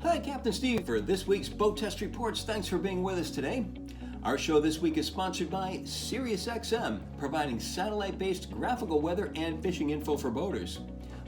Hi, Captain Steve for this week's BoatTEST Reports. Thanks for being with us today. Our show this week is sponsored by Sirius-XM, providing satellite-based graphical weather and fishing info for boaters.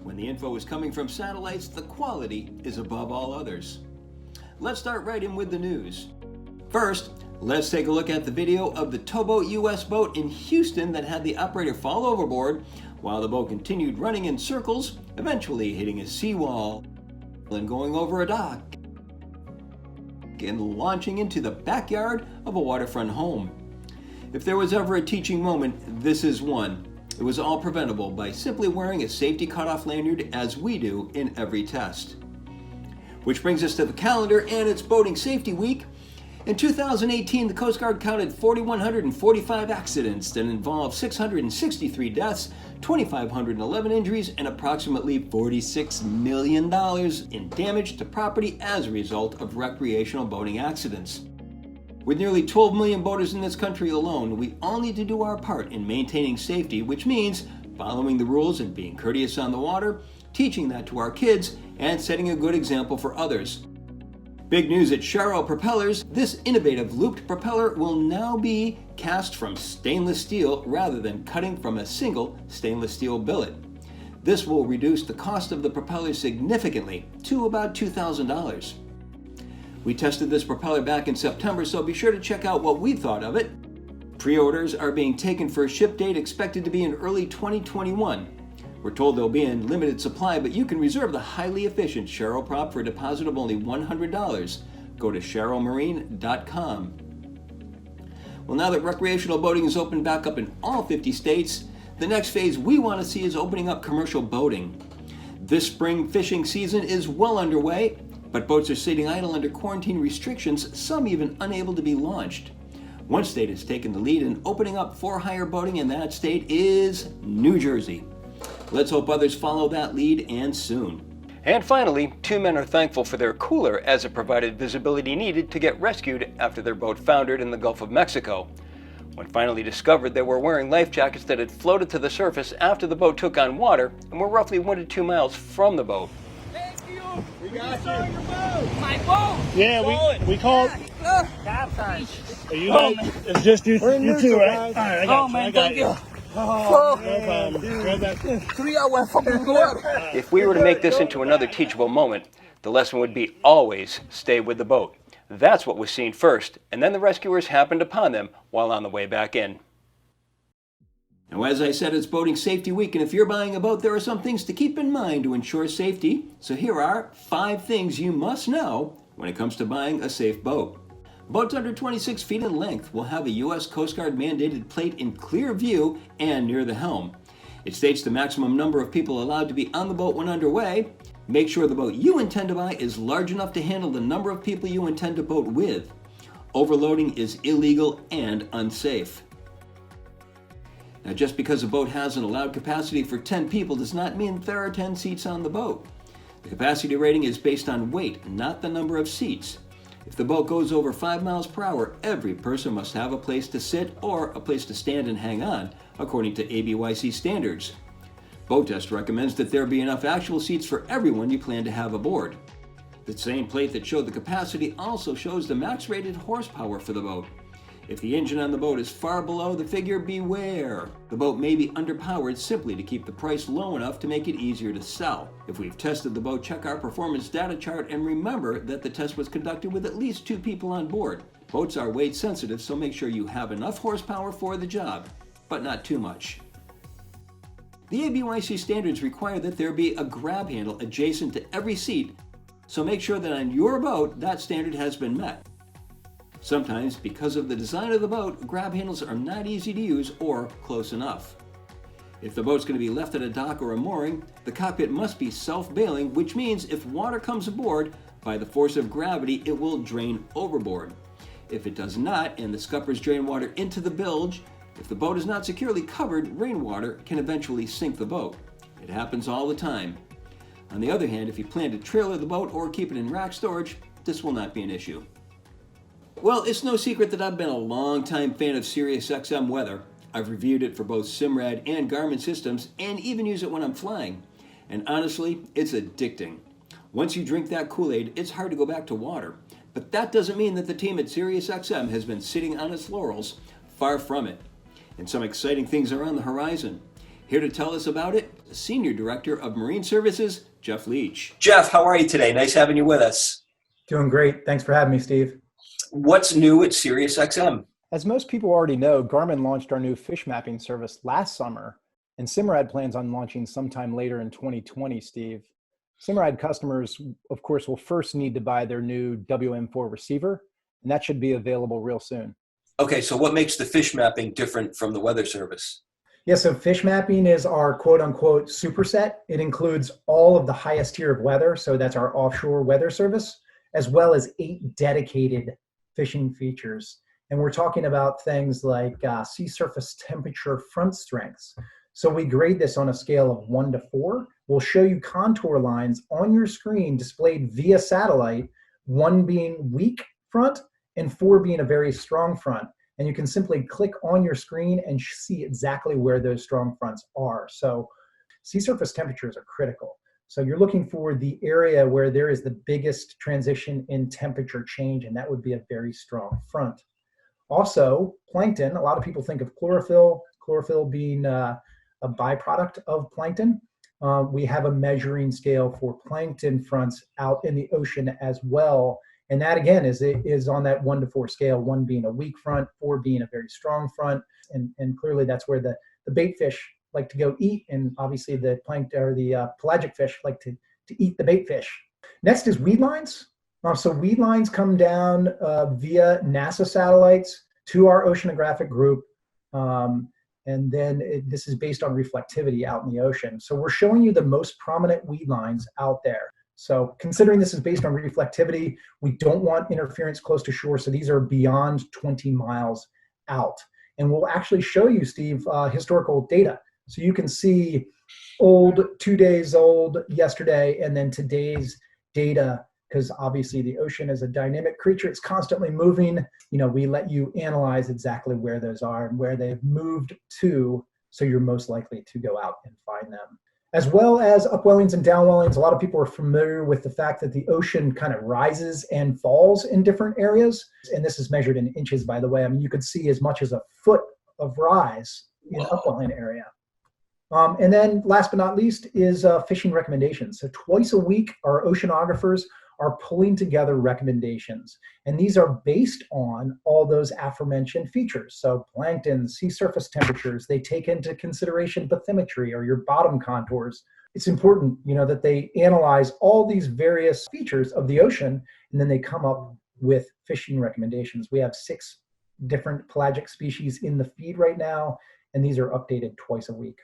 When the info is coming from satellites, the quality is above all others. Let's start right in with the news. First, let's take a look at the video of the towboat US boat in Houston that had the operator fall overboard while the boat continued running in circles, eventually hitting a seawall and going over a dock and launching into the backyard of a waterfront home. If there was ever a teaching moment, this is one. It was all preventable by simply wearing a safety cutoff lanyard as we do in every test. Which brings us to the calendar and it's Boating Safety Week. In 2018, the Coast Guard counted 4,145 accidents that involved 663 deaths, 2,511 injuries, and approximately $46 million in damage to property as a result of recreational boating accidents. With nearly 12 million boaters in this country alone, we all need to do our part in maintaining safety, which means following the rules and being courteous on the water, teaching that to our kids, and setting a good example for others. Big news at Sharrow Propellers, this innovative looped propeller will now be cast from stainless steel rather than cutting from a single stainless steel billet. This will reduce the cost of the propeller significantly to about $2,000. We tested this propeller back in September, so be sure to check out what we thought of it. Pre-orders are being taken for a ship date expected to be in early 2021. We're told they'll be in limited supply, but you can reserve the highly efficient Sharrow prop for a deposit of only $100. Go to SharrowMarine.com. Well, now that recreational boating is opened back up in all 50 states, the next phase we want to see is opening up commercial boating. This spring fishing season is well underway, but boats are sitting idle under quarantine restrictions, some even unable to be launched. One state has taken the lead in opening up for-hire boating, and that state is New Jersey. Let's hope others follow that lead, and soon. And finally, two men are thankful for their cooler as it provided visibility needed to get rescued after their boat foundered in the Gulf of Mexico. When finally discovered, they were wearing life jackets that had floated to the surface after the boat took on water and were roughly 1 to 2 miles from the boat. Thank you. We got saw you. your boat. My boat. Yeah, we called. Captain. Are you guys? It's just you two, right? All right, I got you. Man, I got thank you. Oh, no problem. Grab that. 3 hours fucking water. If we were to make this into another teachable moment, the lesson would be always stay with the boat. That's what was seen first, and then the rescuers happened upon them while on the way back in. Now, as I said, it's Boating Safety Week, and if you're buying a boat, there are some things to keep in mind to ensure safety. So here are 5 things you must know when it comes to buying a safe boat. Boats under 26 feet in length will have a U.S. Coast Guard mandated plate in clear view and near the helm. It states the maximum number of people allowed to be on the boat when underway. Make sure the boat you intend to buy is large enough to handle the number of people you intend to boat with. Overloading is illegal and unsafe. Now, just because a boat has an allowed capacity for 10 people does not mean there are 10 seats on the boat. The capacity rating is based on weight, not the number of seats. If the boat goes over 5 miles per hour, every person must have a place to sit or a place to stand and hang on, according to ABYC standards. BoatTEST recommends that there be enough actual seats for everyone you plan to have aboard. The same plate that showed the capacity also shows the max rated horsepower for the boat. If the engine on the boat is far below the figure, beware. The boat may be underpowered simply to keep the price low enough to make it easier to sell. If we've tested the boat, check our performance data chart and remember that the test was conducted with at least 2 people on board. Boats are weight sensitive, so make sure you have enough horsepower for the job, but not too much. The ABYC standards require that there be a grab handle adjacent to every seat, so make sure that on your boat that standard has been met. Sometimes, because of the design of the boat, grab handles are not easy to use or close enough. If the boat's going to be left at a dock or a mooring, the cockpit must be self-bailing, which means if water comes aboard, by the force of gravity, it will drain overboard. If it does not, and the scuppers drain water into the bilge, if the boat is not securely covered, rainwater can eventually sink the boat. It happens all the time. On the other hand, if you plan to trailer the boat or keep it in rack storage, this will not be an issue. Well, it's no secret that I've been a long-time fan of Sirius-XM weather. I've reviewed it for both Simrad and Garmin systems and even use it when I'm flying. And honestly, it's addicting. Once you drink that Kool-Aid, it's hard to go back to water. But that doesn't mean that the team at SiriusXM has been sitting on its laurels. Far from it. And some exciting things are on the horizon. Here to tell us about it, Senior Director of Marine Services, Jeff Leach. Jeff, how are you today? Nice having you with us. Doing great. Thanks for having me, Steve. What's new at SiriusXM? As most people already know, Garmin launched our new fish mapping service last summer, and Simrad plans on launching sometime later in 2020, Steve. Simrad customers, of course, will first need to buy their new WM4 receiver, and that should be available real soon. Okay, so what makes the fish mapping different from the weather service? Yeah, so fish mapping is our quote-unquote superset. It includes all of the highest tier of weather, so that's our offshore weather service, as well as 8 dedicated fishing features. And we're talking about things like sea surface temperature front strengths. So we grade this on a scale of 1 to 4. We'll show you contour lines on your screen displayed via satellite, 1 being weak front and 4 being a very strong front. And you can simply click on your screen and see exactly where those strong fronts are. So sea surface temperatures are critical. So you're looking for the area where there is the biggest transition in temperature change, and that would be a very strong front. Also, plankton, a lot of people think of chlorophyll being a byproduct of plankton. We have a measuring scale for plankton fronts out in the ocean as well. And that, again, is on that 1 to 4 scale, 1 being a weak front, 4 being a very strong front. And clearly that's where the bait fish like to go eat. And obviously the plankton or the pelagic fish like to eat the bait fish. Next is weed lines. So weed lines come down via NASA satellites to our oceanographic group. And then this is based on reflectivity out in the ocean. So we're showing you the most prominent weed lines out there. So considering this is based on reflectivity, we don't want interference close to shore. So these are beyond 20 miles out. And we'll actually show you, Steve, historical data. So you can see old, 2 days old yesterday, and then today's data, because obviously the ocean is a dynamic creature. It's constantly moving. You know, we let you analyze exactly where those are and where they've moved to, so you're most likely to go out and find them. As well as upwellings and downwellings. A lot of people are familiar with the fact that the ocean kind of rises and falls in different areas. And this is measured in inches, by the way. I mean, you could see as much as a foot of rise in upwelling area. And then last but not least is fishing recommendations. So twice a week, our oceanographers are pulling together recommendations. And these are based on all those aforementioned features. So plankton, sea surface temperatures, they take into consideration bathymetry or your bottom contours. It's important, you know, that they analyze all these various features of the ocean, and then they come up with fishing recommendations. We have 6 different pelagic species in the feed right now, and these are updated twice a week.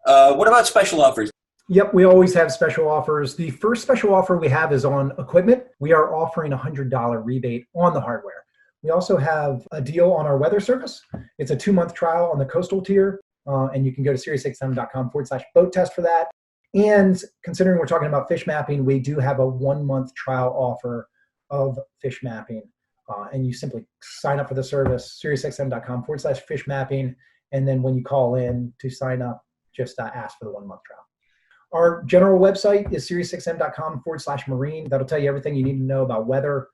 What about special offers? Yep, we always have special offers. The first special offer we have is on equipment. We are offering a $100 rebate on the hardware. We also have a deal on our weather service. It's a 2-month trial on the coastal tier, and you can go to Sirius-ly.com/BoatTest for that. And considering we're talking about fish mapping, we do have a 1-month trial offer of fish mapping. And you simply sign up for the service, Sirius-ly.com/fish mapping. And then when you call in to sign up, just ask for the 1-month trial. Our general website is Sirius-XM.com/marine. That'll tell you everything you need to know about weather.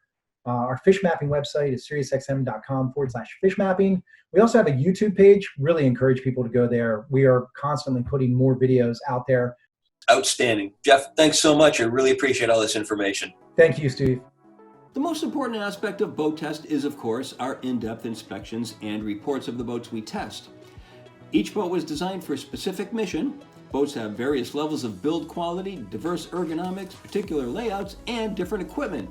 Our fish mapping website is Sirius-XM.com/fish mapping. We also have a YouTube page. Really encourage people to go there. We are constantly putting more videos out there. Outstanding. Jeff, thanks so much. I really appreciate all this information. Thank you, Steve. The most important aspect of boat test is, of course, our in-depth inspections and reports of the boats we test. Each boat was designed for a specific mission. Boats have various levels of build quality, diverse ergonomics, particular layouts, and different equipment,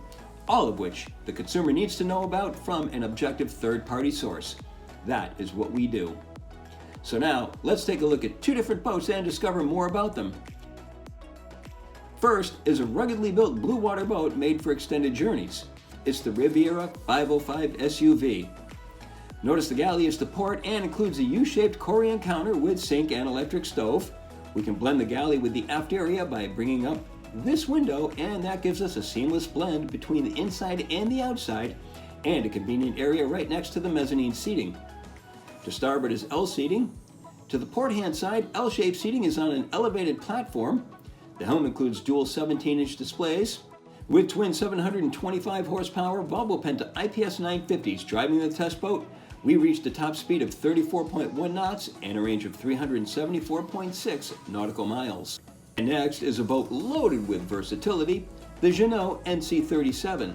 all of which the consumer needs to know about from an objective third-party source. That is what we do. So now, let's take a look at 2 different boats and discover more about them. First is a ruggedly built blue water boat made for extended journeys. It's the Riviera 505 SUV. Notice the galley is to port and includes a U-shaped Corian counter with sink and electric stove. We can blend the galley with the aft area by bringing up this window, and that gives us a seamless blend between the inside and the outside, and a convenient area right next to the mezzanine seating. To starboard is L seating. To the port hand side, L-shaped seating is on an elevated platform. The helm includes dual 17-inch displays. With twin 725 horsepower Volvo Penta IPS 950s driving the test boat, we reached a top speed of 34.1 knots and a range of 374.6 nautical miles. And next is a boat loaded with versatility, the Jeanneau NC37.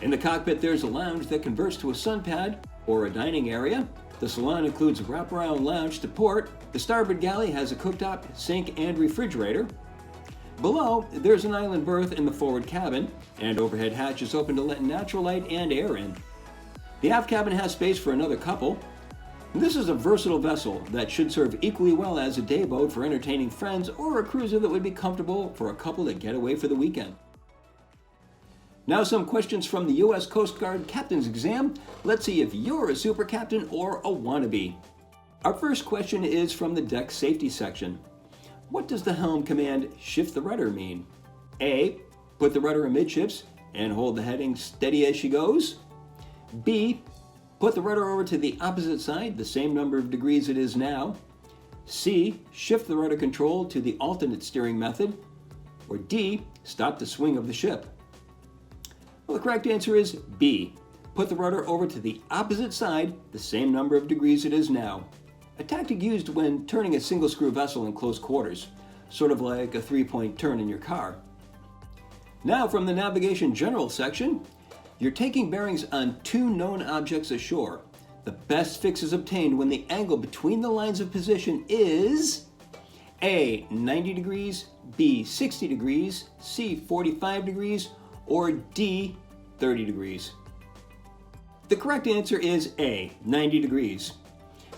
In the cockpit, there's a lounge that converts to a sun pad or a dining area. The salon includes a wraparound lounge to port. The starboard galley has a cooktop, sink, and refrigerator. Below, there's an island berth in the forward cabin, and overhead hatches open to let natural light and air in. The aft cabin has space for another couple. This is a versatile vessel that should serve equally well as a day boat for entertaining friends or a cruiser that would be comfortable for a couple to get away for the weekend. Now some questions from the U.S. Coast Guard Captain's Exam. Let's see if you're a super captain or a wannabe. Our first question is from the deck safety section. What does the helm command shift the rudder mean? A, put the rudder amidships and hold the heading steady as she goes. B, put the rudder over to the opposite side, the same number of degrees it is now. C, shift the rudder control to the alternate steering method. Or D, stop the swing of the ship. Well, the correct answer is B, put the rudder over to the opposite side, the same number of degrees it is now. A tactic used when turning a single screw vessel in close quarters, sort of like a 3-point turn in your car. Now from the navigation general section, you're taking bearings on two known objects ashore. The best fix is obtained when the angle between the lines of position is A, 90 degrees, B, 60 degrees, C, 45 degrees, or D, 30 degrees. The correct answer is A, 90 degrees.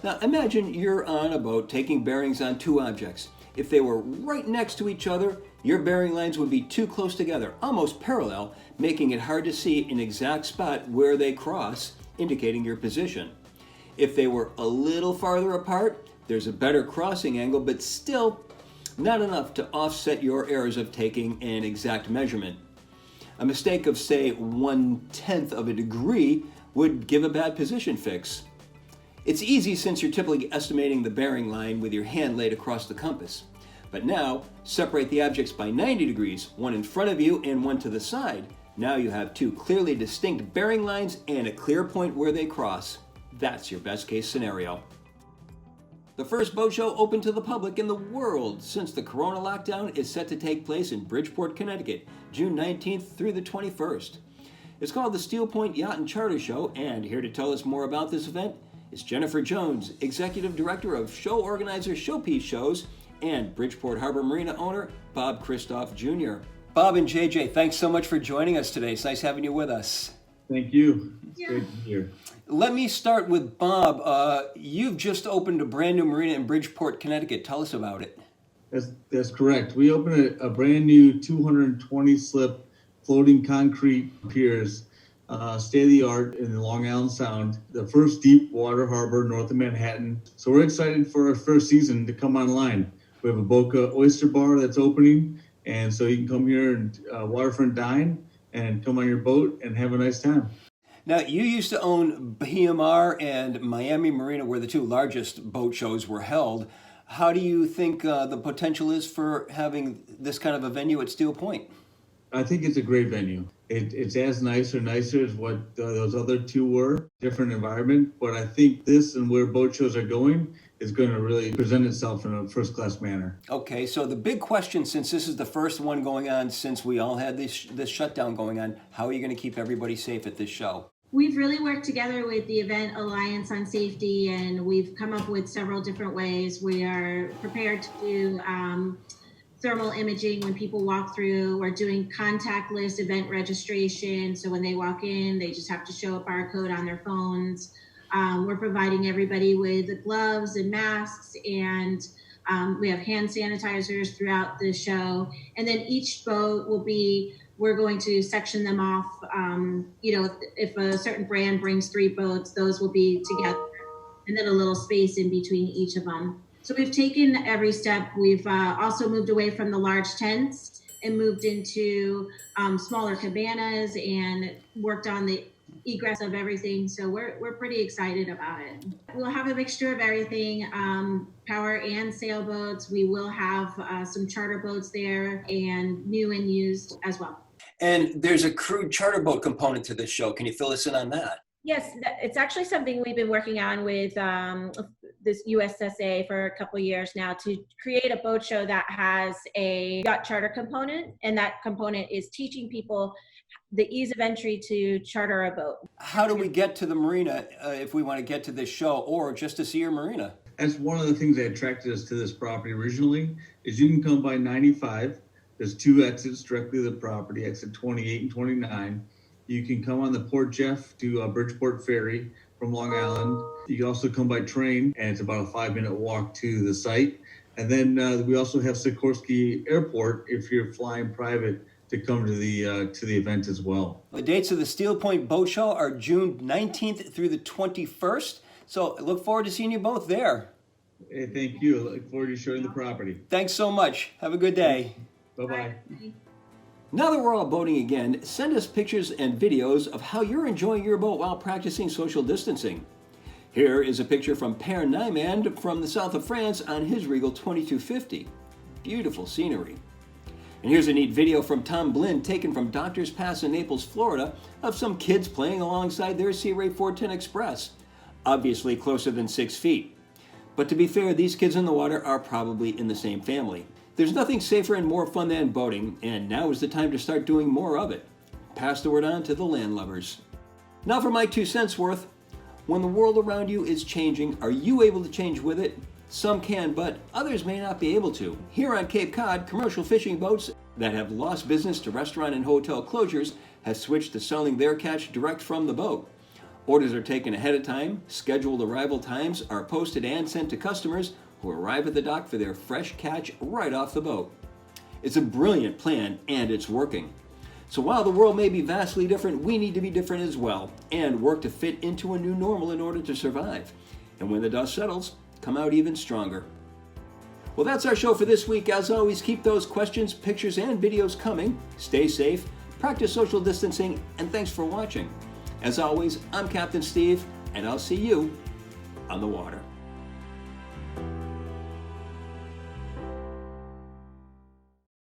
Now imagine you're on a boat taking bearings on two objects. If they were right next to each other, your bearing lines would be too close together, almost parallel, making it hard to see an exact spot where they cross, indicating your position. If they were a little farther apart, there's a better crossing angle, but still not enough to offset your errors of taking an exact measurement. A mistake of, say, 1/10 of a degree would give a bad position fix. It's easy since you're typically estimating the bearing line with your hand laid across the compass. But now, separate the objects by 90 degrees, one in front of you and one to the side. Now you have two clearly distinct bearing lines and a clear point where they cross. That's your best case scenario. The first boat show open to the public in the world since the Corona lockdown is set to take place in Bridgeport, Connecticut, June 19th through the 21st. It's called the Steel Point Yacht and Charter Show, and here to tell us more about this event is Jennifer Jones, Executive Director of Show Organizer Showpiece Shows, and Bridgeport Harbor Marina owner Bob Christoph Jr. Bob and JJ, thanks so much for joining us today. It's nice having you with us. Thank you. It's great to be here. Let me start with Bob. You've just opened a brand new marina in Bridgeport, Connecticut. Tell us about it. That's correct. We opened a brand new 220 slip floating concrete piers, state of the art in the Long Island Sound, the first deep water harbor north of Manhattan. So we're excited for our first season to come online. We have a Boca Oyster Bar that's opening, and so you can come here and waterfront dine and come on your boat and have a nice time. Now, you used to own BMR and Miami Marina, where the two largest boat shows were held. How do you think the potential is for having this kind of a venue at Steel Point? I think it's a great venue. It's as nice or nicer as what those other two were, different environment. But I think this and where boat shows are going is going to really present itself in a first-class manner. Okay, so the big question, since this is the first one going on since we all had this shutdown going on, how are you going to keep everybody safe at this show? We've really worked together with the Event Alliance on Safety, and we've come up with several different ways. We are prepared to do thermal imaging when people walk through. We're doing contactless event registration, so when they walk in, they just have to show a barcode on their phones. We're providing everybody with gloves and masks, and we have hand sanitizers throughout the show. And then each boat we're going to section them off. If a certain brand brings 3 boats, those will be together, and then a little space in between each of them. So we've taken every step. We've also moved away from the large tents and moved into smaller cabanas and worked on the egress of everything. So we're pretty excited about it. We'll have a mixture of everything, power and sailboats. We will have some charter boats there, and new and used as well. And there's a crude charter boat component to this show. Can you fill us in on that? Yes, it's actually something we've been working on with this USSA for a couple of years now, to create a boat show that has a yacht charter component, and that component is teaching people the ease of entry to charter a boat. How do we get to the marina if we want to get to this show, or just to see your marina? That's one of the things that attracted us to this property originally, is you can come by 95. There's 2 exits directly to the property, exit 28 and 29. You can come on the Port Jeff to Bridgeport Ferry from Long Island. You can also come by train, and it's about a 5-minute walk to the site. And then we also have Sikorsky Airport if you're flying private to come to the event as well. The dates of the Steel Point Boat Show are June 19th through the 21st. So I look forward to seeing you both there. Hey, thank you. I look forward to showing the property. Thanks so much. Have a good day. Bye-bye. Now that we're all boating again, send us pictures and videos of how you're enjoying your boat while practicing social distancing. Here is a picture from Per Nymand from the south of France on his Regal 2250. Beautiful scenery. And here's a neat video from Tom Blinn taken from Doctors Pass in Naples, Florida, of some kids playing alongside their Sea Ray 410 Express, obviously closer than 6 feet. But to be fair, these kids in the water are probably in the same family. There's nothing safer and more fun than boating, and now is the time to start doing more of it. Pass the word on to the landlubbers. Now for my 2 cents worth. When the world around you is changing, are you able to change with it? Some can, but others may not be able to. Here on Cape Cod, commercial fishing boats that have lost business to restaurant and hotel closures have switched to selling their catch direct from the boat. Orders are taken ahead of time, scheduled arrival times are posted and sent to customers who arrive at the dock for their fresh catch right off the boat. It's a brilliant plan, and it's working. So while the world may be vastly different, we need to be different as well, and work to fit into a new normal in order to survive. And when the dust settles, come out even stronger. Well, that's our show for this week. As always, keep those questions, pictures, and videos coming. Stay safe, practice social distancing, and thanks for watching. As always, I'm Captain Steve, and I'll see you on the water.